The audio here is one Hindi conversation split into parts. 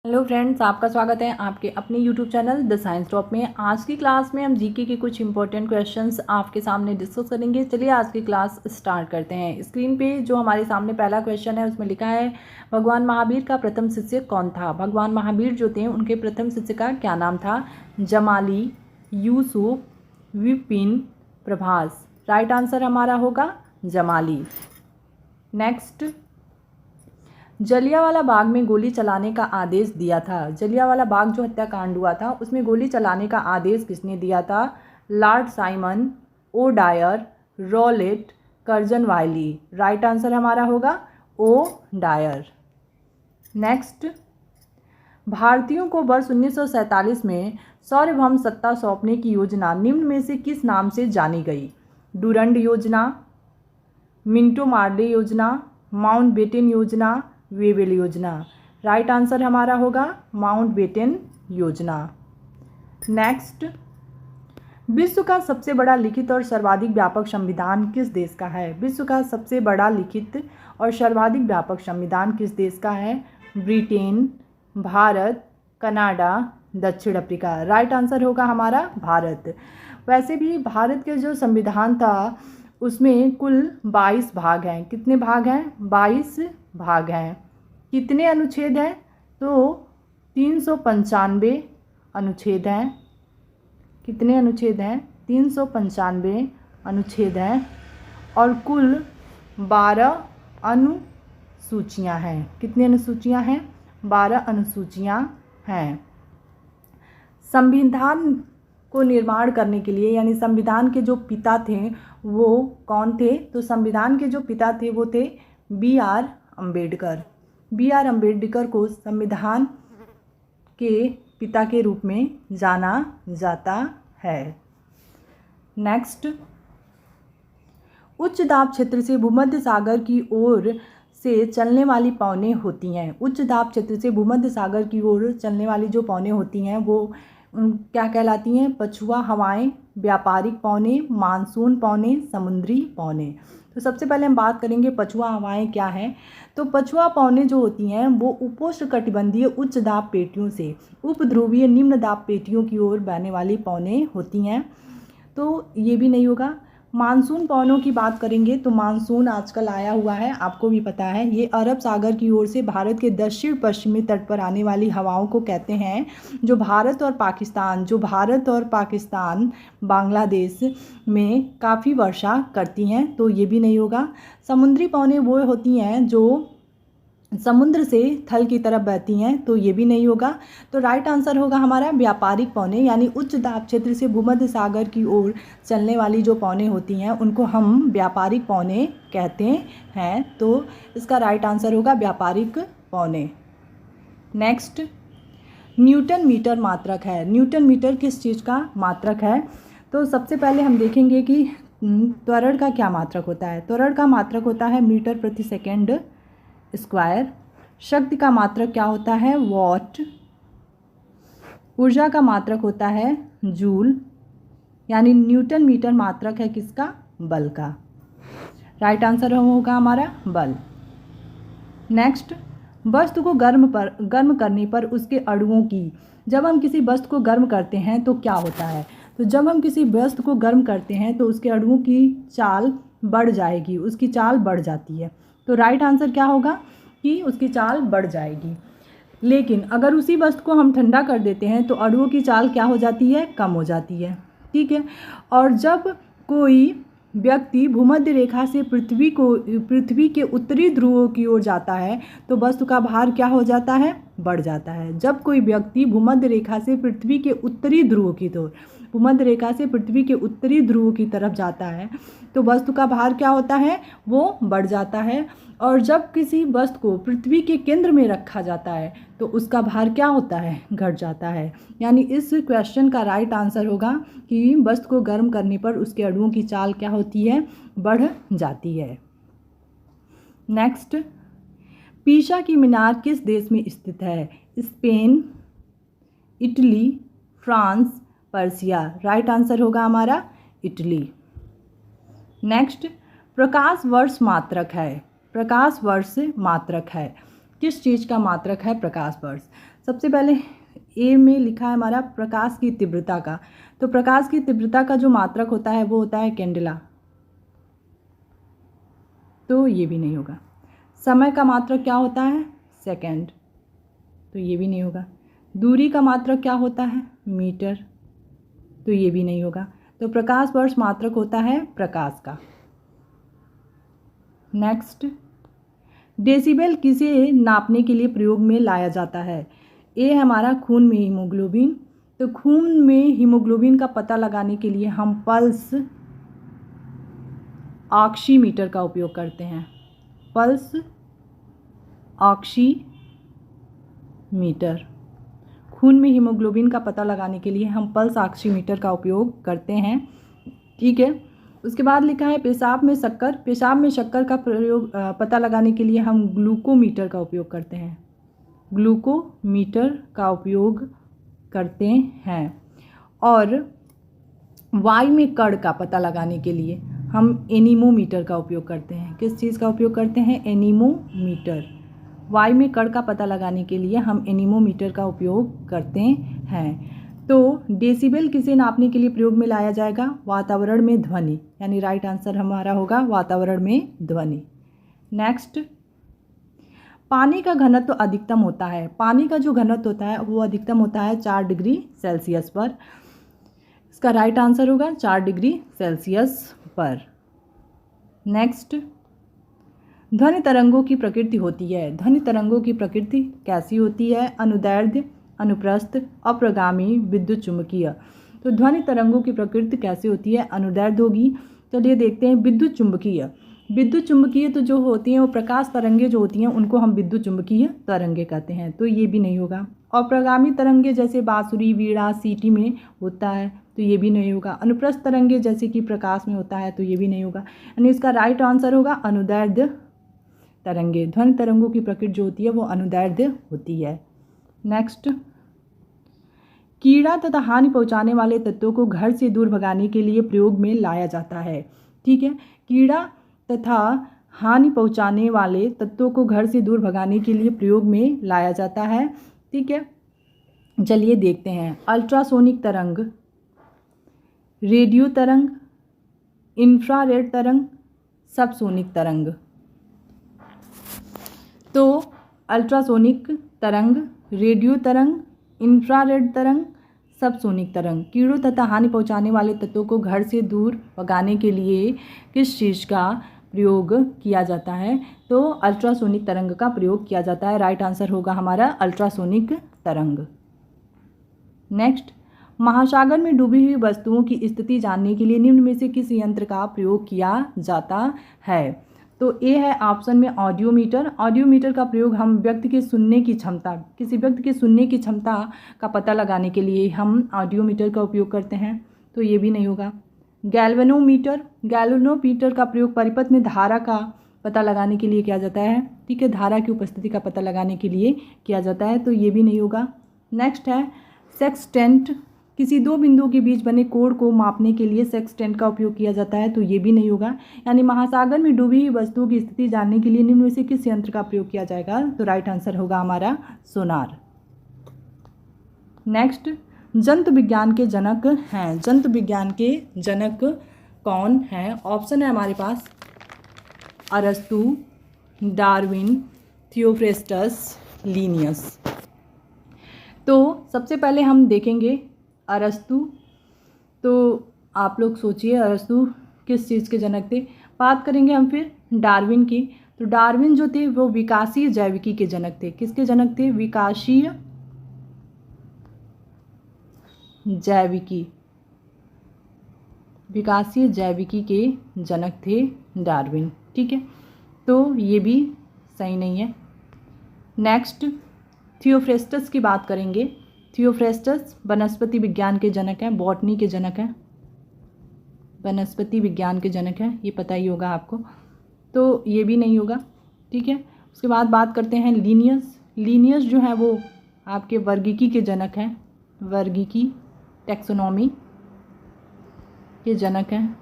हेलो फ्रेंड्स, आपका स्वागत है आपके अपने YouTube channel the science top में। आज की क्लास में हम जीके के कुछ इंपॉर्टेंट क्वेश्चंस आपके सामने डिस्कस करेंगे। चलिए आज की क्लास स्टार्ट करते हैं। स्क्रीन पे जो हमारे सामने पहला क्वेश्चन है उसमें लिखा है, भगवान महावीर का प्रथम शिष्य कौन था। भगवान महावीर जो थे उनके प्रथम शिष्य का क्या नाम था। जमाली, यूसुफ, विपिन, प्रभास। राइट आंसर हमारा होगा जमाली। नेक्स्ट, जलियांवाला बाग में गोली चलाने का आदेश दिया था। जलियांवाला बाग जो हत्याकांड हुआ था उसमें गोली चलाने का आदेश किसने दिया था। Lord Simon, O'Dwyer, Rowlatt, Curzon Wyllie. Right answer हमारा होगा ओ डायर। नेक्स्ट, भारतीयों को वर्ष 1947 में सार्वभौम सत्ता सौंपने की योजना निम्न में से किस नाम से जानी गई। डुरंड योजना, मिंटो मार्ले योजना, माउंटबेटन योजना, वेवेल योजना। राइट आंसर हमारा होगा माउंटबेटन योजना। नेक्स्ट, विश्व का सबसे बड़ा लिखित और सर्वाधिक व्यापक संविधान किस देश का है। विश्व का सबसे बड़ा लिखित और सर्वाधिक व्यापक संविधान किस देश का है। ब्रिटेन, भारत, कनाडा, दक्षिण अफ्रीका। राइट आंसर होगा हमारा भारत। वैसे भी भारत के जो संविधान था उसमें कुल 22 भाग हैं। कितने भाग हैं। 22 भाग हैं। कितने अनुच्छेद हैं तो 395 अनुच्छेद हैं। कितने अनुच्छेद हैं 395 अनुच्छेद हैं और कुल 12 अनुसूचियां हैं। कितनी अनुसूचियां हैं 12 अनुसूचियां हैं। संविधान को निर्माण करने के लिए यानी संविधान के जो पिता थे वो कौन थे। तो संविधान के जो पिता थे वो थे B.R. अम्बेडकर। B.R. अम्बेडकर को संविधान के पिता के रूप में जाना जाता है। नेक्स्ट, उच्च दाब क्षेत्र से भूमध्य सागर की ओर से चलने वाली पवनें होती हैं। उच्च दाब क्षेत्र से भूमध्य सागर की ओर चलने वाली जो पवनें होती हैं वो क्या कहलाती हैं। पछुआ हवाएं, व्यापारिक पवनें, मानसून पवनें, समुद्री पवनें। तो सबसे पहले हम बात करेंगे पछुआ हवाएं क्या हैं। तो पछुआ पवनें जो होती हैं वो उपोष्णकटिबंधीय उच्च दाब पेटियों से उपध्रुवीय निम्न दाब पेटियों की ओर बहने वाली पवनें होती हैं। तो ये भी नहीं होगा। मानसून पवनों की बात करेंगे तो मानसून आजकल आया हुआ है, आपको भी पता है। ये अरब सागर की ओर से भारत के दक्षिण पश्चिमी तट पर आने वाली हवाओं को कहते हैं। जो भारत और पाकिस्तान बांग्लादेश में काफ़ी वर्षा करती हैं। तो ये भी नहीं होगा। समुद्री पवनें वो होती हैं जो समुद्र से थल की तरफ बहती हैं। तो ये भी नहीं होगा। तो राइट आंसर होगा हमारा व्यापारिक पवनें यानी उच्च दाब क्षेत्र से भूमध्य सागर की ओर चलने वाली जो पवनें होती हैं उनको हम व्यापारिक पवनें कहते हैं। तो इसका राइट आंसर होगा व्यापारिक पवनें। नेक्स्ट, न्यूटन मीटर मात्रक है। न्यूटन मीटर किस चीज़ का मात्रक है। तो सबसे पहले हम देखेंगे कि त्वरण का क्या मात्रक होता है। त्वरण का मात्रक होता है मीटर प्रति सेकेंड स्क्वायर। शक्ति का मात्रक क्या होता है वॉट। ऊर्जा का मात्रक होता है जूल। यानी न्यूटन मीटर मात्रक है किसका, बल का। राइट आंसर होगा हमारा बल। नेक्स्ट, वस्तु को गर्म करने पर उसके अणुओं की, जब हम किसी वस्तु को गर्म करते हैं तो क्या होता है। तो जब हम किसी वस्तु को गर्म करते हैं तो उसके अणुओं की चाल बढ़ जाएगी, उसकी चाल बढ़ जाती है। तो राइट आंसर क्या होगा कि उसकी चाल बढ़ जाएगी। लेकिन अगर उसी वस्तु को हम ठंडा कर देते हैं तो अणुओं की चाल क्या हो जाती है, कम हो जाती है। ठीक है। और जब कोई व्यक्ति भूमध्य रेखा से पृथ्वी के उत्तरी ध्रुवों की ओर जाता है तो वस्तु का भार क्या हो जाता है, बढ़ जाता है। जब कोई व्यक्ति भूमध्य रेखा से पृथ्वी के उत्तरी ध्रुवों की तरफ जाता है तो वस्तु का भार क्या होता है, वो बढ़ जाता है। और जब किसी वस्तु को पृथ्वी के केंद्र में रखा जाता है तो उसका भार क्या होता है, घट जाता है। यानी इस क्वेश्चन का राइट आंसर होगा कि वस्तु को गर्म करने पर उसके अणुओं की चाल क्या होती है, बढ़ जाती है। नेक्स्ट, पीसा की मीनार किस देश में स्थित है। Spain, Italy, France, Persia. Right answer होगा हमारा इटली। नेक्स्ट, प्रकाश वर्ष मात्रक है। प्रकाश वर्ष मात्रक है किस चीज़ का मात्रक है प्रकाश वर्ष। सबसे पहले ए में लिखा है हमारा प्रकाश की तीव्रता का, तो प्रकाश की तीव्रता का जो मात्रक होता है वो होता है कैंडेला, तो ये भी नहीं होगा। समय का मात्रक क्या होता है? सेकंड, तो ये भी नहीं होगा। दूरी का मात्रक क्या होता है? मीटर, तो ये भी नहीं होगा। तो प्रकाश वर्ष मात्रक होता है प्रकाश का। नेक्स्ट, डेसिबल किसे नापने के लिए प्रयोग में लाया जाता है? ए है हमारा खून में हीमोग्लोबिन, तो खून में हीमोग्लोबिन का पता लगाने के लिए हम पल्स ऑक्सीमीटर का उपयोग करते हैं। पल्स ऑक्सीमीटर, खून में हीमोग्लोबिन का पता लगाने के लिए हम पल्स ऑक्सीमीटर का उपयोग करते हैं, ठीक है। उसके बाद लिखा है पेशाब में शक्कर, पेशाब में शक्कर का प्रयोग पता लगाने के लिए हम ग्लूकोमीटर का उपयोग करते हैं, ग्लूकोमीटर का उपयोग करते हैं। और वायु में कण का पता लगाने के लिए हम एनीमोमीटर का उपयोग करते हैं। किस चीज़ का उपयोग करते हैं? एनीमोमीटर। वायु में कण का पता लगाने के लिए हम एनीमोमीटर का उपयोग करते हैं। तो डेसिबल किसे नापने के लिए प्रयोग में लाया जाएगा? वातावरण में ध्वनि, यानी राइट आंसर हमारा होगा वातावरण में ध्वनि। नेक्स्ट, पानी का घनत्व अधिकतम होता है, पानी का जो घनत्व होता है वो अधिकतम होता है 4 डिग्री सेल्सियस पर। इसका राइट आंसर होगा 4 डिग्री सेल्सियस पर। नेक्स्ट, ध्वनि तरंगों की प्रकृति होती है, ध्वनि तरंगों की प्रकृति कैसी होती है? अनुदैर्ध्य, अनुप्रस्थ, अप्रगामी, विद्युत चुम्बकीय। तो ध्वनि तरंगों की प्रकृति कैसी होती है? अनुदैर्ध्य होगी। चलिए देखते हैं विद्युत चुम्बकीय। विद्युत चुम्बकीय तो जो होती हैं वो प्रकाश तरंगे जो होती हैं उनको हम विद्युत चुम्बकीय तरंगे कहते हैं, तो ये भी नहीं होगा। अप्रगामी तरंगे जैसे बांसुरी, वीणा, सीटी में होता है, तो ये भी नहीं होगा। अनुप्रस्थ तरंगे जैसे कि प्रकाश में होता है, तो ये भी नहीं होगा। यानी इसका राइट आंसर होगा अनुदैर्ध्य तरंगे। ध्वनि तरंगों की प्रकृति जो होती है वो अनुदैर्ध्य होती है। नेक्स्ट, कीड़ा तथा हानि पहुंचाने वाले तत्वों को घर से दूर भगाने के लिए प्रयोग में लाया जाता है, ठीक है। कीड़ा तथा हानि पहुंचाने वाले तत्वों को घर से दूर भगाने के लिए प्रयोग में लाया जाता है, ठीक है। चलिए देखते हैं। अल्ट्रासोनिक तरंग, रेडियो तरंग, इंफ्रारेड तरंग, सबसोनिक तरंग। तो अल्ट्रासोनिक तरंग, रेडियो तरंग, इंफ्रारेड तरंग, सबसोनिक तरंग। कीड़ों तथा हानि पहुंचाने वाले तत्वों को घर से दूर भगाने के लिए किस चीज़ का प्रयोग किया जाता है? तो अल्ट्रासोनिक तरंग का प्रयोग किया जाता है। राइट आंसर होगा हमारा अल्ट्रासोनिक तरंग। नेक्स्ट, महासागर में डूबी हुई वस्तुओं की स्थिति जानने के लिए निम्न में से किस यंत्र का प्रयोग किया जाता है? तो ए है ऑप्शन में ऑडियोमीटर। ऑडियोमीटर का प्रयोग हम व्यक्ति के सुनने की क्षमता, किसी व्यक्ति के सुनने की क्षमता का पता लगाने के लिए हम ऑडियोमीटर का उपयोग करते हैं, तो ये भी नहीं होगा। गैल्वेनोमीटर, गैल्वेनोमीटर का प्रयोग परिपथ में धारा का पता लगाने के लिए किया जाता है, ठीक है, धारा की उपस्थिति का पता लगाने के लिए किया जाता है, तो ये भी नहीं होगा। नेक्स्ट है सेक्सटेंट, किसी दो बिंदुओं के बीच बने कोण को मापने के लिए सेक्सटेंट का उपयोग किया जाता है, तो ये भी नहीं होगा। यानी महासागर में डूबी हुई वस्तुओं की स्थिति जानने के लिए निम्न में से किस यंत्र का प्रयोग किया जाएगा? तो राइट आंसर होगा हमारा सोनार। नेक्स्ट, जंतु विज्ञान के जनक हैं, जंतु विज्ञान के जनक कौन हैं? ऑप्शन है हमारे पास अरस्तु, डार्विन, थियोफ्रेस्टस, लिनियस। तो सबसे पहले हम देखेंगे अरस्तु। तो आप लोग सोचिए अरस्तु किस चीज़ के जनक थे। बात करेंगे हम फिर डार्विन की। तो डार्विन जो थे वो विकासीय जैविकी के जनक थे। किसके जनक थे? विकासीय जैविकी, विकासीय जैविकी के जनक थे डार्विन, ठीक है। तो ये भी सही नहीं है। नेक्स्ट, थियोफ्रेस्टस की बात करेंगे। थियोफ्रेस्टस वनस्पति विज्ञान के जनक हैं, बॉटनी के जनक हैं, वनस्पति विज्ञान के जनक हैं, ये पता ही होगा आपको, तो ये भी नहीं होगा, ठीक है। उसके बाद बात करते हैं लिनियस। लिनियस जो है वो आपके वर्गीकी के जनक हैं, वर्गीकी टैक्सोनॉमी के जनक हैं,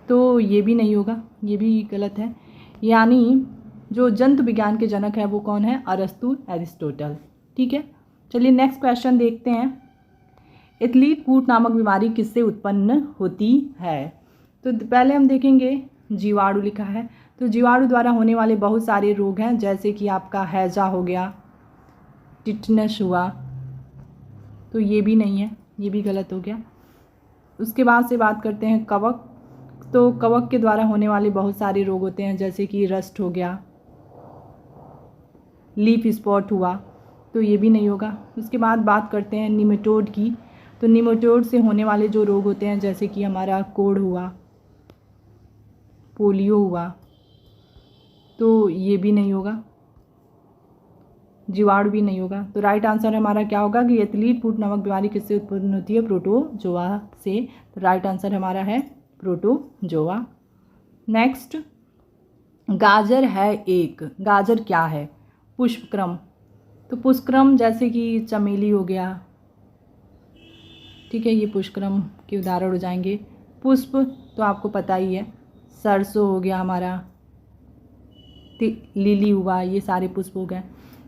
तो ये भी नहीं होगा, ये भी गलत है। यानी जो जंतु विज्ञान के जनक है वो कौन है? अरस्तु, एरिस्टोटल, ठीक है। चलिए नेक्स्ट क्वेश्चन देखते हैं। एथलीट फूट नामक बीमारी किससे उत्पन्न होती है? तो पहले हम देखेंगे जीवाणु लिखा है, तो जीवाणु द्वारा होने वाले बहुत सारे रोग हैं, जैसे कि आपका हैजा हो गया, टिटनस हुआ, तो ये भी नहीं है, ये भी गलत हो गया। उसके बाद से बात करते हैं कवक। तो कवक के द्वारा होने वाले बहुत सारे रोग होते हैं, जैसे कि रस्ट हो गया, लीफ स्पॉट हुआ, तो ये भी नहीं होगा। उसके बाद बात करते हैं निमेटोड की। तो निमेटोड से होने वाले जो रोग होते हैं, जैसे कि हमारा कोढ़ हुआ, पोलियो हुआ, तो ये भी नहीं होगा, जीवाणु भी नहीं होगा। तो राइट आंसर हमारा क्या होगा कि एथलीट फूट नामक बीमारी किससे उत्पन्न होती है? प्रोटोजोआ से। तो राइट आंसर हमारा है प्रोटोजोआ। नेक्स्ट, गाजर है एक, गाजर क्या है? पुष्पक्रम। तो पुष्पक्रम जैसे कि चमेली हो गया, ठीक है, ये पुष्पक्रम के उदाहरण हो जाएंगे। पुष्प तो आपको पता ही है, सरसों हो गया हमारा, लिली हुआ, ये सारे पुष्प हो गए।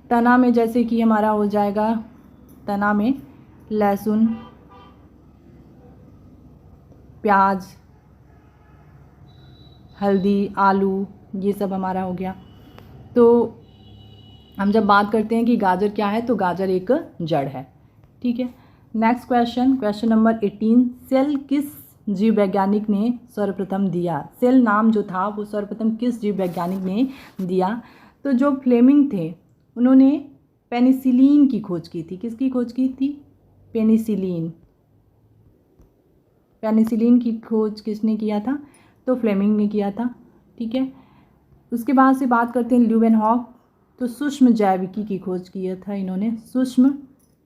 तना में जैसे कि हमारा हो जाएगा, तना में लहसुन, प्याज, हल्दी, आलू, ये सब हमारा हो गया। तो हम जब बात करते हैं कि गाजर क्या है, तो गाजर एक जड़ है, ठीक है। Next question, question number 18, cell किस जीव वैज्ञानिक ने सर्वप्रथम दिया? सेल नाम जो था वो सर्वप्रथम किस जीव वैज्ञानिक ने दिया? तो जो फ्लेमिंग थे उन्होंने पेनिसिलिन की खोज की थी। किसकी खोज की थी? पेनिसिलिन। पेनिसिलिन की खोज किसने किया था? तो फ्लेमिंग ने किया था, ठीक है। उसके बाद से बात करते हैं ल्यूवेनहॉक। तो सूक्ष्म जैविकी की खोज किया था इन्होंने, सूक्ष्म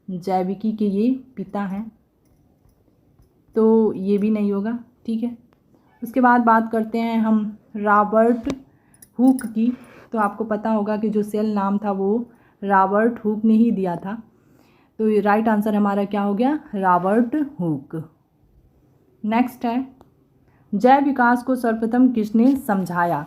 जैविकी के ये पिता हैं, तो ये भी नहीं होगा, ठीक है। उसके बाद बात करते हैं हम रॉबर्ट हुक की। तो आपको पता होगा कि जो सेल नाम था वो रॉबर्ट हुक ने ही दिया था। तो ये राइट आंसर हमारा क्या हो गया? Robert Hooke. नेक्स्ट है, जैव विकास को सर्वप्रथम किसने समझाया?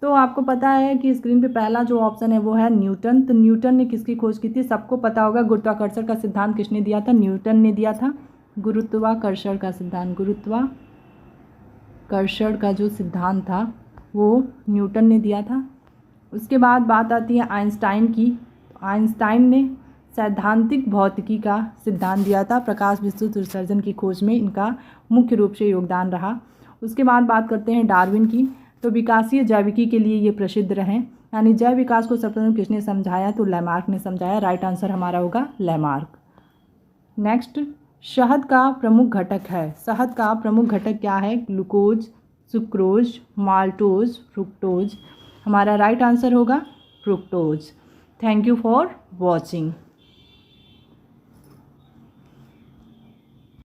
तो आपको पता है कि स्क्रीन पे पहला जो ऑप्शन है वो है न्यूटन। तो न्यूटन ने किसकी खोज की थी? सबको पता होगा, गुरुत्वाकर्षण का सिद्धांत किसने दिया था? न्यूटन ने दिया था। गुरुत्वाकर्षण का सिद्धांत, गुरुत्वाकर्षण का जो सिद्धांत था वो न्यूटन ने दिया था। उसके बाद बात आती है आइंस्टाइन की। आइंस्टाइन ने सैद्धांतिक भौतिकी का सिद्धांत दिया था। प्रकाश विद्युत उत्सर्जन की खोज में इनका मुख्य रूप से योगदान रहा। उसके बाद बात करते हैं डार्विन की। तो विकासीय जैविकी के लिए ये प्रसिद्ध रहे, यानी जैव विकास को सर्वप्रथम किसने समझाया? तो लैमार्क ने समझाया। राइट आंसर हमारा होगा लैमार्क। नेक्स्ट, शहद का प्रमुख घटक है। शहद का प्रमुख घटक क्या है? Glucose, sucrose, maltose, fructose. हमारा राइट आंसर होगा fructose. Thank you for watching.